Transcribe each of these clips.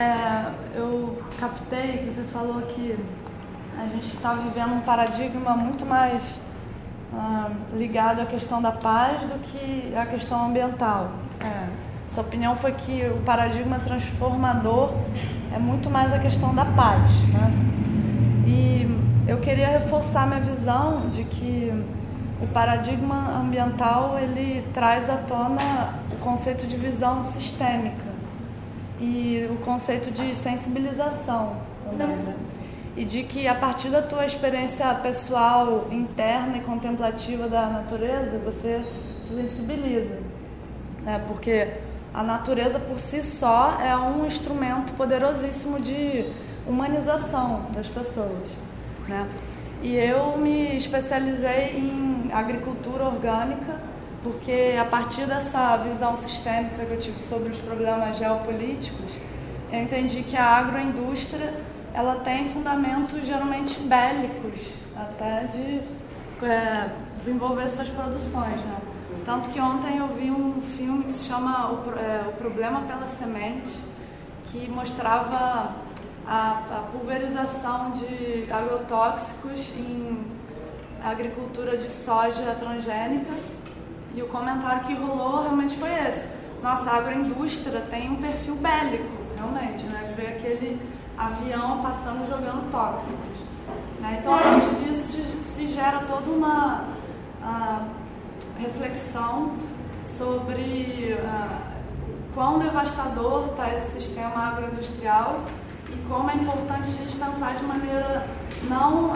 Eu captei que você falou que a gente está vivendo um paradigma muito mais ligado à questão da paz do que à questão ambiental. Sua opinião foi que o paradigma transformador é muito mais a questão da paz, né? E eu queria reforçar minha visão de que o paradigma ambiental ele traz à tona o conceito de visão sistêmica e o conceito de sensibilização também, né? E de que a partir da tua experiência pessoal, interna e contemplativa da natureza, você se sensibiliza, né? Porque a natureza por si só é um instrumento poderosíssimo de humanização das pessoas, né? E eu me especializei em agricultura orgânica, porque a partir dessa visão sistêmica que eu tive sobre os problemas geopolíticos, eu entendi que a agroindústria ela tem fundamentos geralmente bélicos, até de desenvolver suas produções, né? Tanto que ontem eu vi um filme que se chama O Problema pela Semente, que mostrava a pulverização de agrotóxicos em agricultura de soja transgênica. E o comentário que rolou realmente foi esse. Nossa, a agroindústria tem um perfil bélico, realmente, né? De ver aquele avião passando jogando tóxicos, né? Então, a partir disso, se gera toda uma reflexão sobre quão devastador está esse sistema agroindustrial e como é importante a gente pensar de maneira não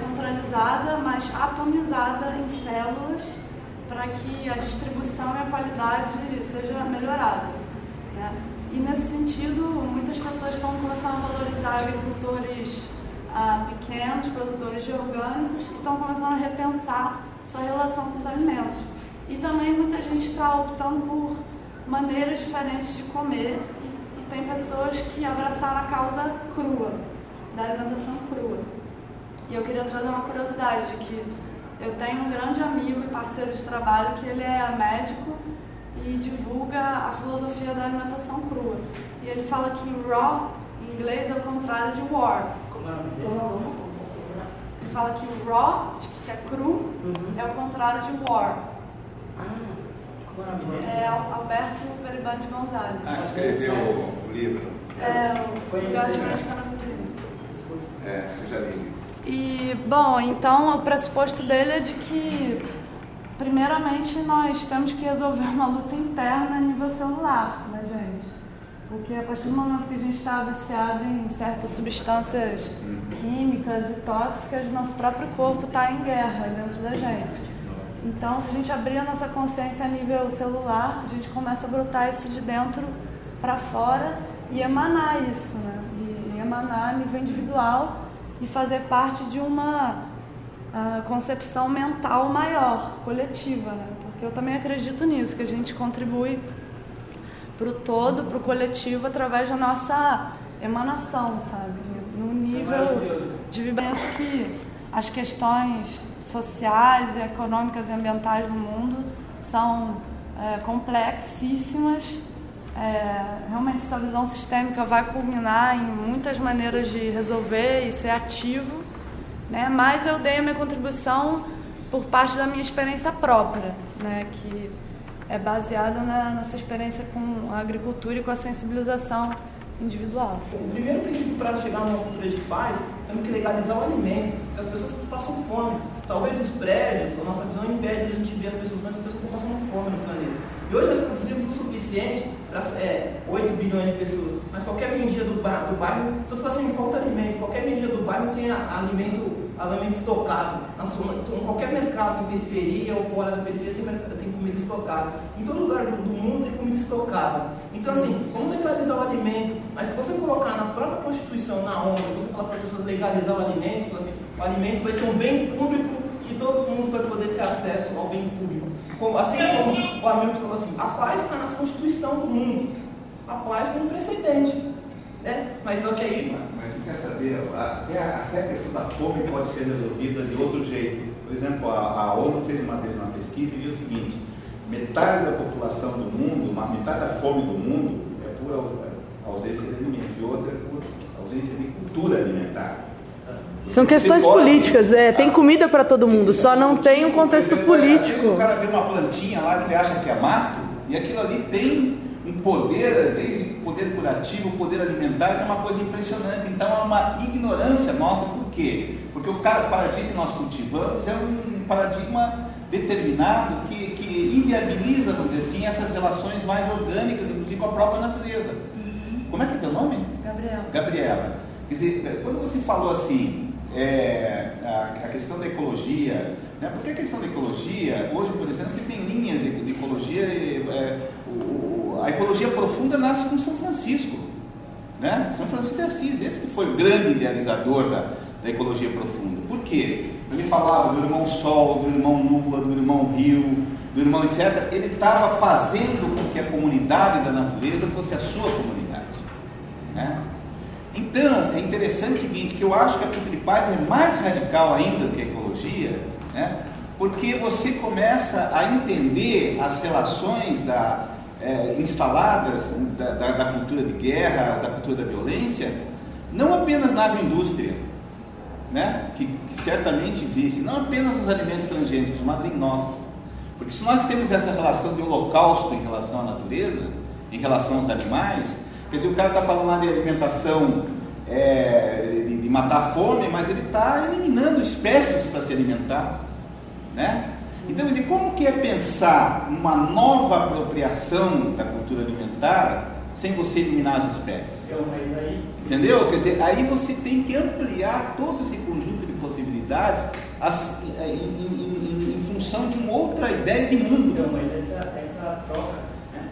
centralizada, mas atomizada em células para que a distribuição e a qualidade seja melhorada, né? E nesse sentido, muitas pessoas estão começando a valorizar agricultores pequenos, produtores de orgânicos, que estão começando a repensar sua relação com os alimentos. E também muita gente está optando por maneiras diferentes de comer e tem pessoas que abraçaram a causa crua, da alimentação crua. E eu queria trazer uma curiosidade de que eu tenho um grande amigo e parceiro de trabalho que ele é médico e divulga a filosofia da alimentação crua. E ele fala que raw, em inglês, é o contrário de war. Ele fala que o raw, que é cru, é o contrário de war. Como é o nome dele? É Alberto Peribande Gonzalez. Escreveu o livro. O Gato Mexicano Culturismo. Eu já li. E, bom, então o pressuposto dele é de que, primeiramente, nós temos que resolver uma luta interna a nível celular, né, gente? Porque a partir do momento que a gente está viciado em certas substâncias químicas e tóxicas, nosso próprio corpo está em guerra dentro da gente. Então, se a gente abrir a nossa consciência a nível celular, a gente começa a brotar isso de dentro para fora e emanar isso, né? E emanar a nível individual e fazer parte de uma concepção mental maior, coletiva, né? Porque eu também acredito nisso, que a gente contribui para o todo, para o coletivo, através da nossa emanação, sabe? No nível de vivência que as questões sociais, econômicas e ambientais do mundo são complexíssimas. Realmente essa visão sistêmica vai culminar em muitas maneiras de resolver e ser ativo, né? Mas eu dei a minha contribuição por parte da minha experiência própria, né? Que é baseada nessa experiência com a agricultura e com a sensibilização individual. O primeiro princípio para chegar numa cultura de paz, temos que legalizar o alimento, porque as pessoas passam fome. Talvez os prédios, a nossa visão impede de a gente ver as pessoas, mas as pessoas estão passando fome no planeta. E hoje nós produzimos o suficiente para 8 bilhões de pessoas, mas qualquer mendia do bairro, se eu falar assim, falta alimento, qualquer mendia do bairro tem alimento estocado. Em qualquer mercado, em periferia ou fora da periferia, tem comida estocada. Em todo lugar do mundo tem comida estocada. Então, assim, vamos legalizar o alimento, mas se você colocar na própria Constituição, na ONU, você falar para as pessoas legalizar o alimento, assim, o alimento vai ser um bem público que todo mundo vai poder ter acesso ao bem público. Assim como o Hamilton falou assim, a paz está na Constituição do mundo. A paz tem um precedente, né? Mas só que aí... Mas você quer saber, até a questão da fome pode ser resolvida de outro jeito. Por exemplo, a ONU fez uma vez uma pesquisa e viu o seguinte: metade da população do mundo, metade da fome do mundo é por ausência de alimento, e outra por ausência de cultura alimentar. São questões políticas, tem comida para todo mundo, só não tem um contexto político. Às vezes o cara vê uma plantinha lá que ele acha que é mato, e aquilo ali tem um poder, desde poder curativo, poder alimentar, que é uma coisa impressionante. Então é uma ignorância nossa. Por quê? Porque o paradigma que nós cultivamos é um paradigma determinado que inviabiliza, vamos dizer assim, essas relações mais orgânicas, inclusive com a própria natureza. Como é que é teu nome? Gabriela. Quer dizer, quando você falou assim, a questão da ecologia, né? Porque a questão da ecologia, hoje, por exemplo, você tem linhas de ecologia, a ecologia profunda nasce com São Francisco, né? São Francisco de Assis, esse que foi o grande idealizador da ecologia profunda. Por quê? Ele falava do irmão Sol, do irmão Lua, do irmão Rio, do irmão etc. Ele estava fazendo com que a comunidade da natureza fosse a sua comunidade, né? Então, é interessante o seguinte, que eu acho que a cultura de paz é mais radical ainda do que a ecologia, né? Porque você começa a entender as relações instaladas da cultura de guerra, da cultura da violência, não apenas na agroindústria, né? Que certamente existe, não apenas nos alimentos transgênicos, mas em nós. Porque se nós temos essa relação de holocausto em relação à natureza, em relação aos animais, quer dizer, o cara está falando lá de alimentação, de matar a fome, mas ele está eliminando espécies para se alimentar, né? Então, quer dizer, como que é pensar uma nova apropriação da cultura alimentar sem você eliminar as espécies? Entendeu? Quer dizer, aí você tem que ampliar todo esse conjunto de possibilidades em função de uma outra ideia de mundo. Então, mas essa troca, né,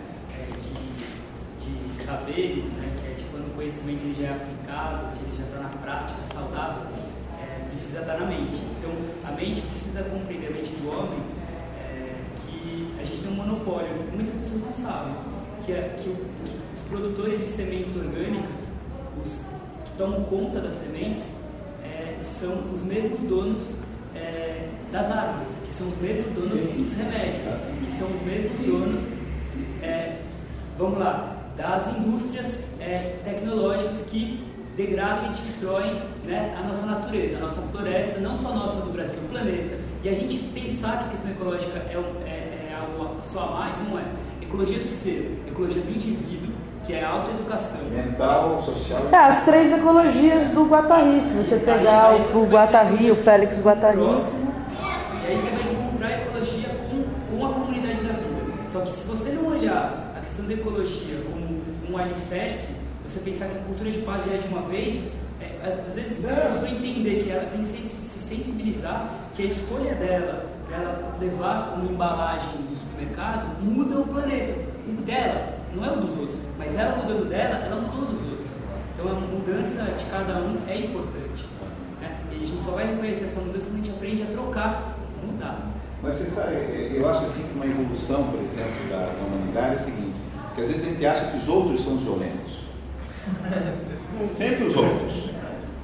de saberes, né, que é de quando o conhecimento ele já é aplicado, que ele já está na prática saudável, precisa estar na mente. Então, a mente precisa compreender, a mente do homem, que a gente tem um monopólio, muitas pessoas não sabem, que os produtores de sementes orgânicas, os que tomam conta das sementes, são os mesmos donos das armas, que são os mesmos donos dos remédios, que são os mesmos donos, vamos lá, das indústrias tecnológicas que degradam e destroem, né, a nossa natureza, a nossa floresta, não só nossa do Brasil, do planeta. E a gente pensar que a questão ecológica é algo só a mais, não é. Ecologia do ser, ecologia do indivíduo, que é a autoeducação. Mental, social... as 3 ecologias do Guattari, se você pegar o Guattari, o Félix Guattari... E aí você vai encontrar a ecologia com a comunidade da vida. Só que se você não olhar a questão da ecologia como um alicerce, você pensar que a cultura de paz já é de uma vez, às vezes a pessoa entender que ela tem que se sensibilizar, que a escolha dela levar uma embalagem do supermercado muda o planeta, o dela, não é o dos outros, mas ela mudando dela, ela mudou dos outros. Então a mudança de cada um é importante, né? E a gente só vai reconhecer essa mudança quando a gente aprende a trocar, mudar. Mas você sabe, eu acho assim que uma evolução, por exemplo, da humanidade é o seguinte, que às vezes a gente acha que os outros são os violentos. Sempre os outros.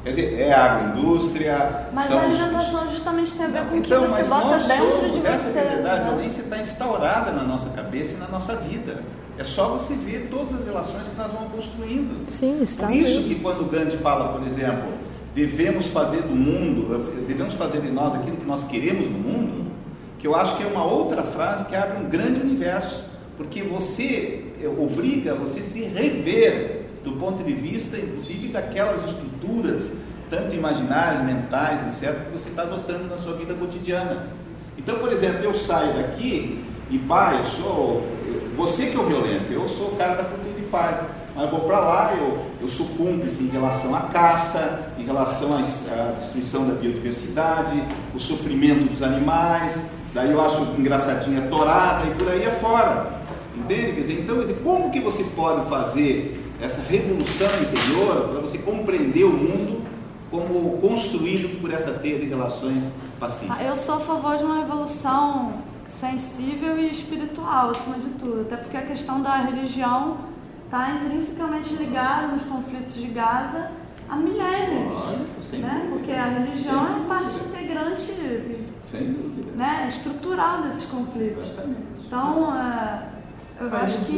Quer dizer, é a agroindústria. Mas a alimentação justamente tem a ver com o que você bota dentro de você. Essa é a verdade, a violência está instaurada na nossa cabeça e na nossa vida. É só você ver todas as relações que nós vamos construindo. Sim, está por isso que quando Gandhi fala, por exemplo, devemos fazer de nós aquilo que nós queremos no mundo, que eu acho que é uma outra frase que abre um grande universo, porque você obriga você a se rever do ponto de vista, inclusive, daquelas estruturas, tanto imaginárias, mentais, etc., que você está adotando na sua vida cotidiana. Então, por exemplo, eu saio daqui e, você que é o violento, eu sou o cara da cultura de paz, mas eu vou para lá, eu sou cúmplice em relação à caça, em relação à destruição da biodiversidade, o sofrimento dos animais, daí eu acho engraçadinha a tourada e por aí afora. Entende? Quer dizer, então, como que você pode fazer essa revolução interior para você compreender o mundo como construído por essa teia de relações pacíficas? Eu sou a favor de uma revolução sensível e espiritual, acima de tudo, até porque a questão da religião está intrinsecamente ligada nos conflitos de Gaza há milênios, né? Porque a religião é parte integrante, né, estrutural desses conflitos. Então, eu acho que